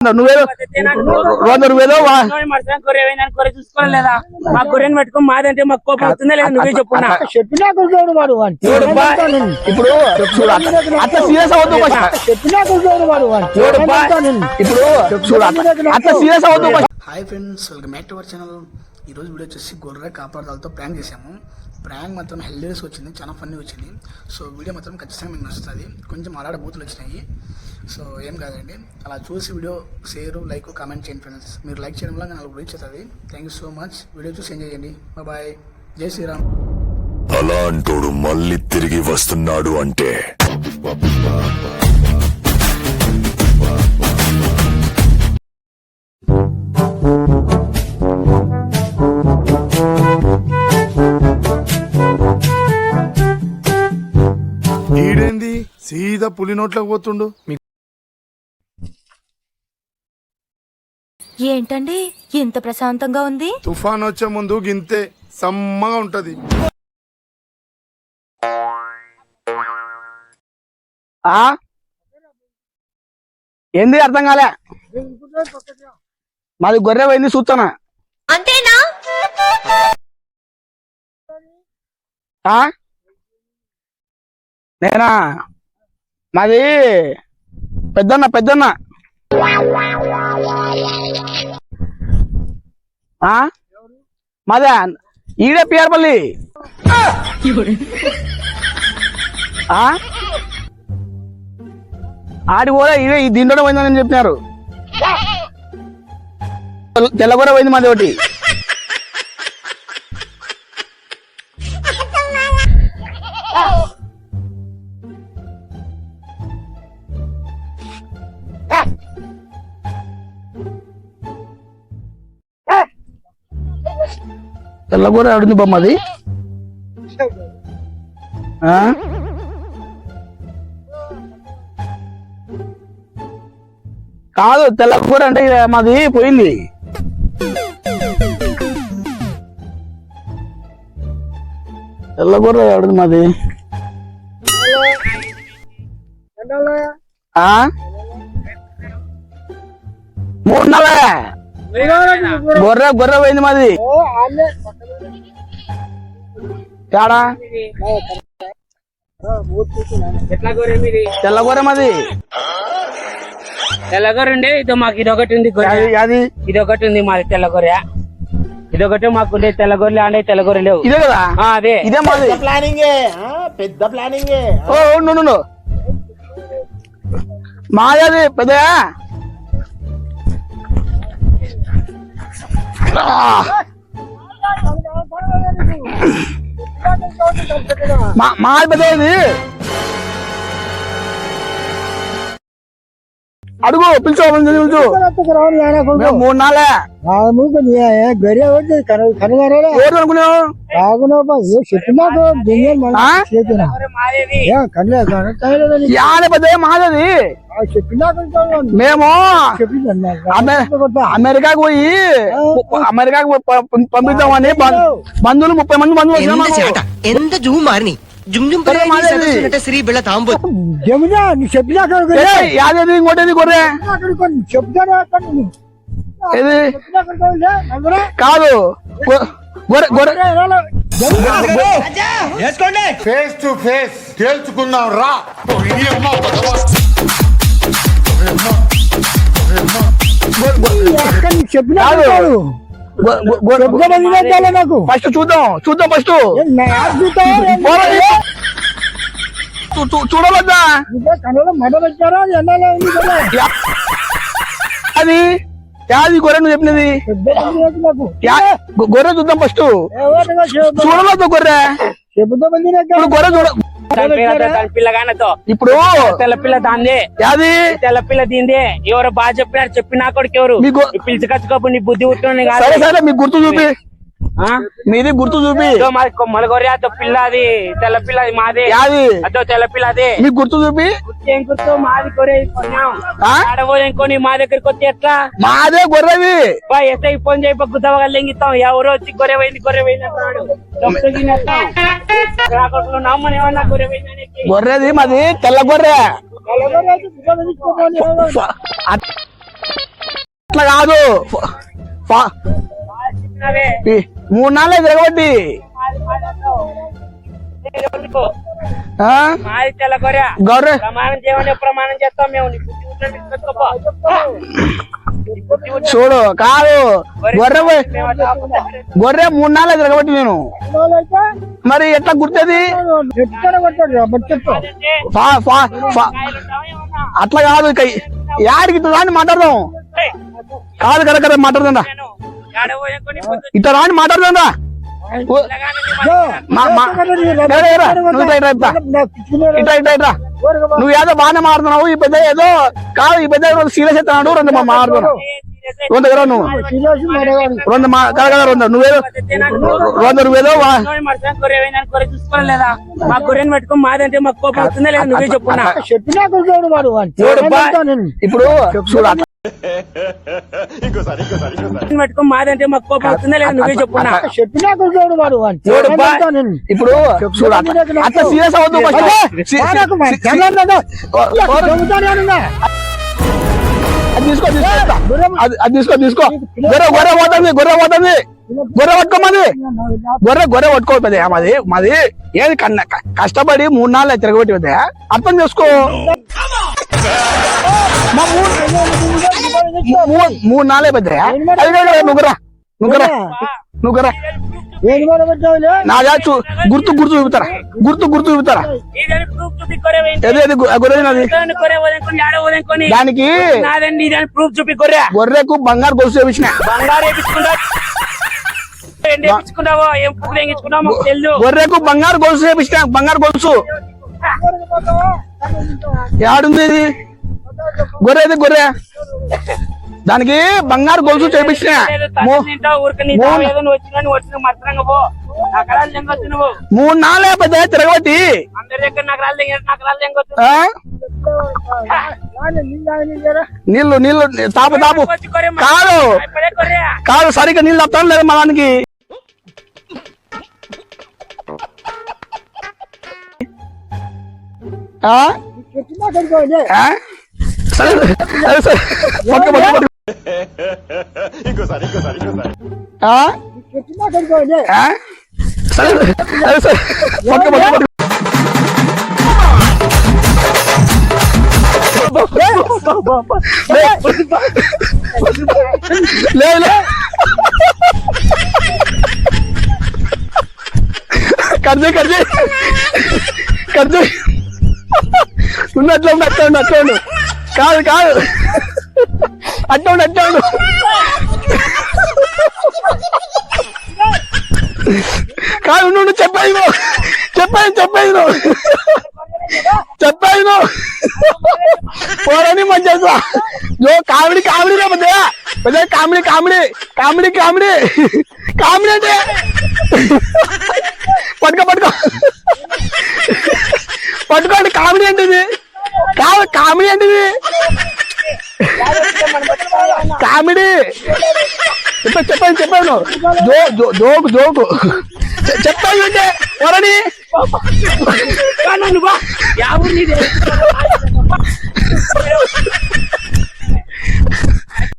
నువ్వేదో చూసుకోలేదా మా గొర్రెని పట్టుకుని మాదంటే మాకు కోపం అవుతుందా లేదా నువ్వే చెప్పున్నా ఇప్పుడు అట్లా సీరియస్ అవుతూ ఇప్పుడు అట్లా సీరియస్ అవుతూ. Hi friends, welcome back to our channel. ఈరోజు వీడియో వచ్చేసి గొర్రె కాపాడదాలతో ప్రాంక్ చేసాము. ప్రాంక్ మాత్రం హిల్లేరియస్ వచ్చింది, చాలా ఫన్నీ వచ్చింది. సో వీడియో మాత్రం ఖచ్చితంగా మీకు నచ్చుతుంది. కొంచెం అలాడ బూతులు వచ్చినాయి, సో ఏం కాదండి. అలా చూసి వీడియో షేర్, లైక్, కామెంట్ చేయండి ఫ్రెండ్స్. మీరు లైక్ చేయడం వల్ల నాకు రీచ్ అవుతుంది. Thank you so much. Video చూసి ఎంజాయ్ చేయండి. బాయ్. జై శ్రీరామ్. అలాంటోడు మళ్ళీ తిరిగి వస్తున్నాడు అంటే ఈడేంది సీదా పులి నోట్లోకి పోతుండు. ఏంటండి ఇంత ప్రశాంతంగా ఉంది? తుఫాన్ వచ్చే ముందు గింతే సమ్మగా ఉంటది. ఏంది అర్థం కాలే? మాది గొర్రె పోయింది చూస్తానా? అంతేనా? నేనా? మాది పెద్దన్న మాదే ఈడే పిఆర్పల్లి. ఆడి కూడా ఇదే దీంట్లోనే పోయిందని చెప్పినారు. తెల్లగూర పోయింది మాది ఒకటి. తెల్లగూర ఆడింది బొమ్మది. కాదు, తెల్లగూర అంటే మాది పోయింది. తెల్లగూర ఆడింది మాది. మూడు నెలలే గొర్రె పోయింది మాది. తేడా తెల్లగొర్రె మాది. తెల్లగొర్రె ఉండే ఇదో మాకు ఇదొకటి ఉంది. అది ఇదొకటి ఉంది మాది తెల్లగొర్రె. ఇదొకటి మాకు ఉండే తెల్లగొర్రెలు అంటే తెల్లగొర్రె లేవు. ఇదే కదా? అదే ఇదే మాది. పెద్ద ప్లానింగ్. మాది అది పెద్ద. మాది పెద్ద ఇది. అడుగు పిలుచు మూడు నాలే అనుకున్నావు. పెద్ద మాదది. మేము అమెరికాకు పోయి పంపిద్దామని బంధువులు 30 మంది బంధువులు. ఎంత జూమ్ మారిని యాదేది ఇంకోటేది గొర్రె కాదు. ఫేస్ టు ఫేస్ తేల్చుకుందాం రా. ఫస్ట్ చూద్దాం ఫస్ట్ చూడవద్దా? అది యాది గొర్రె నువ్వు చెప్పినది. గొర్రె చూద్దాం ఫస్ట్. చూడవద్దు గొర్రె. గొర్రె చూడ ఇప్పుడు తెల్లపిల్ల దాందే. అది తెల్లపిల్ల దీందే. ఎవరు బాగా చెప్పినారు చెప్పి నా కొడుకు ఎవరు పిలిచికచ్చుకోపు నీ బుద్ధి పుట్టిన సరే సరే మీకు గుర్తు చూపి. మీది గుర్తు చూపి. మాది కొమ్మల గొర్రె అదో పిల్ల అది తెల్లపిల్ల అది మాదే. అదో తెల్లపిల్ల అదే మీకు గుర్తు చూపి. ఏం గుర్తు? మాది గొర్రె కొన్నాం. ఆడబోయేకొని మా దగ్గరికి వచ్చి ఎట్లా? మాదే గొర్రెవి. ఎస్ఐ ఫోన్ చేయి గుద్దవగా లెంగిస్తాం. ఎవరో వచ్చి గొర్రె పోయింది అంటున్నాడు. ఏమన్నా గొర్రె పోయిందని. గొర్రెది మాది తెల్ల గొర్రె. అట్లా కాదు చెప్పినావే 3 నాళ్ళే తిరగబట్టి మాది తెల్ల గొర్రె గొర్రె ప్రమాణం చేయమని ప్రమాణం చేస్తాం మేము నీ బుద్ధి ఉంటే తీసుకొచ్చుకోపో. నీ బుద్ధి ఉంటే చూడు కాదు గొర్రె మేము అట్లా ఆపుతాం. గొర్రె 3 నాళ్ళే తిరగబట్టి నేను మరి ఎట్లా గుర్తేది అదంటే కాయలుంటావా ఏమన్నా? అట్లా కాదు ఇక యాడికి ఇట్లా రాని మాట్లాడదాం ఏయ్, కాదు కదా కదా మాట్లాడదా నేను యాడ పోయాకొని పొద్దు ఇట్లా రాని మాట్లాడదా పిల్లగాని నీ నువ్వు ఏదో బాగానే మాడుతున్నావు ఈ పెద్ద ఏదో కాదు ఈ పెద్ద సీరియస్ అవుతున్నాడు 2 మాట్లాడుతున్నావు 2 కదా నువ్వు 2 కదా కదా 2 నువ్వేదో 2 నువ్వేదో గొర్రె చూసుకోలేదా మా గొర్రెని పెట్టుకుని మాదంటే మాకు కోపం వస్తుందా లేదా నువ్వే చెప్పున్నా ఇప్పుడు చూడు పెట్టుకుని మాదంటే మాకు కోపం వస్తుందా లేదా నువ్వే చెప్పున్నా ఇప్పుడు చూడు అట్లా సీరియస్ అవ్వద్దు అది తీసుకో అది తీసుకో గొర్రె పోతుంది గొర్రె పట్టుకోమది గొర్రె పట్టుకోపోతుంది మాది ఏది కష్టపడి 3 నాళ్ళు తిరగబెట్టి అర్థం చేసుకో 3 నాళ్ళే పెద్దయా నువ్వురా నాదా గుర్తు చూపుతారా గొర్రె నాది దానికి నాదండి ప్రూఫ్ చూపి గొర్రె గొర్రెకు బంగారు గొలుసు చేపించిన బంగారు వేపించుకుంటావో ఏం పువ్వు తెంగించుకున్నావు మాకు తెలుసు. గొర్రెకు బంగారు గొలుసు చేపించిన బంగారు గొలుసు ఏడుంది ఇది గొర్రె దానికి బంగారు గొలుసు చేపించిన ఏదో తల్లి తింటావు, ఊరికే నీ తావు ఏదో నువ్వు వచ్చినా నువ్వు వచ్చిన మర్తరంగా పో. నగరాలు తెంగొచ్చు నువ్వు 3 నాళ్ళే పెద్ద తిరగబట్టి అందరి దగ్గర నగరాలు తెంగొచ్చు. నీళ్లు తాపు కాదు సరిగ్గా నీళ్ళు తప్పుతాను లేదు మా దానికి సరే లేదు కర్జీ ఉన్నట్లు అట్లా కాదు అట్లా కాదు నువ్వు చెప్పాను పోరని మంచి జో కామెడీ పెద్ద కామెడీ అంటే పట్టుకోండి కామెడీ అంటే ఇది కామెడీ అంటే ఇది కామెడీ చెప్పాను జోకు చెప్పాను అంటే పోరని నువ్వు